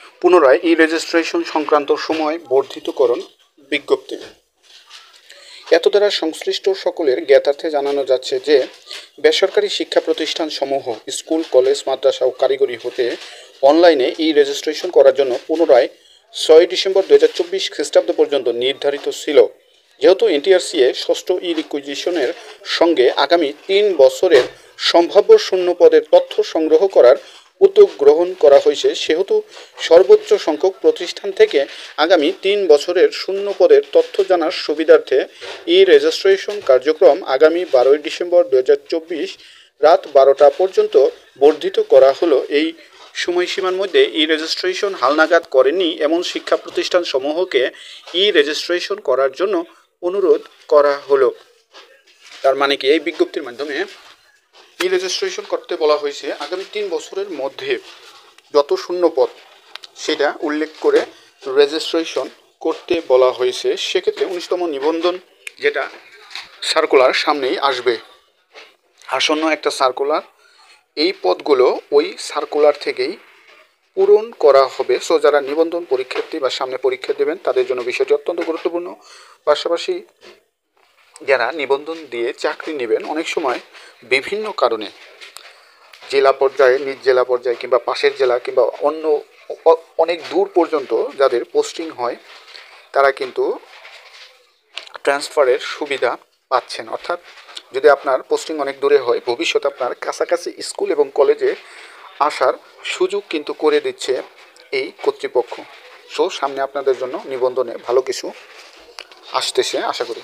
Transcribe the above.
পুনরায় ই রেজিস্ট্রেশন সংক্রান্ত সময় বর্ধিতকরণ বিজ্ঞপ্তি। এত দ্বারা সংশ্লিষ্ট সকলের জ্ঞাতার্থে জানানো যাচ্ছে যে বেসরকারি শিক্ষা প্রতিষ্ঠানসমূহ স্কুল, কলেজ, মাদ্রাসা ও কারিগরি হতে অনলাইনে ই রেজিস্ট্রেশন করার জন্য পুনরায় 6 ডিসেম্বর 2024 খ্রিস্টাব্দ পর্যন্ত নির্ধারিত ছিল। যেহেতু এনটিআরসিএ ষষ্ঠ ই রিকুইজিশনের সঙ্গে আগামী 3 বছরের সম্ভাব্য শূন্য পদের তথ্য সংগ্রহ করার উদ্যোগ গ্রহণ করা হয়েছে, সেহেতু সর্বোচ্চ সংখ্যক প্রতিষ্ঠান থেকে আগামী 3 বছরের শূন্য পদের তথ্য জানার সুবিধার্থে ই রেজিস্ট্রেশন কার্যক্রম আগামী 12 ডিসেম্বর 2024 রাত 12টা পর্যন্ত বর্ধিত করা হলো। এই সময়সীমার মধ্যে ই রেজিস্ট্রেশন হালনাগাদ করেনি এমন শিক্ষা প্রতিষ্ঠান সমূহকে ই রেজিস্ট্রেশন করার জন্য অনুরোধ করা হলো। তার মানে কি, এই বিজ্ঞপ্তির মাধ্যমে ই রেজিস্ট্রেশন করতে বলা হয়েছে আগামী 3 বছরের মধ্যে যত শূন্য পদ সেটা উল্লেখ করে রেজিস্ট্রেশন করতে বলা হয়েছে। সেক্ষেত্রে 19তম নিবন্ধন যেটা সার্কুলার সামনেই আসবে, আসন্ন একটা সার্কুলার, এই পদগুলো ওই সার্কুলার থেকেই পূরণ করা হবে। সো যারা নিবন্ধন পরীক্ষার্থী বা সামনে পরীক্ষা দেবেন তাদের জন্য বিষয়টি অত্যন্ত গুরুত্বপূর্ণ। পাশাপাশি যারা নিবন্ধন দিয়ে চাকরি নেবেন, অনেক সময় বিভিন্ন কারণে জেলা পর্যায়ে, নিজ জেলা পর্যায়ে কিংবা পাশের জেলা কিংবা অন্য অনেক দূর পর্যন্ত যাদের পোস্টিং হয় তারা কিন্তু ট্রান্সফারের সুবিধা পাচ্ছেন। অর্থাৎ যদি আপনার পোস্টিং অনেক দূরে হয়, ভবিষ্যতে আপনার কাছাকাছি স্কুল এবং কলেজে আসার সুযোগ কিন্তু করে দিচ্ছে এই কর্তৃপক্ষ। সো সামনে আপনাদের জন্য নিবন্ধনে ভালো কিছু আসতেছে আশা করি।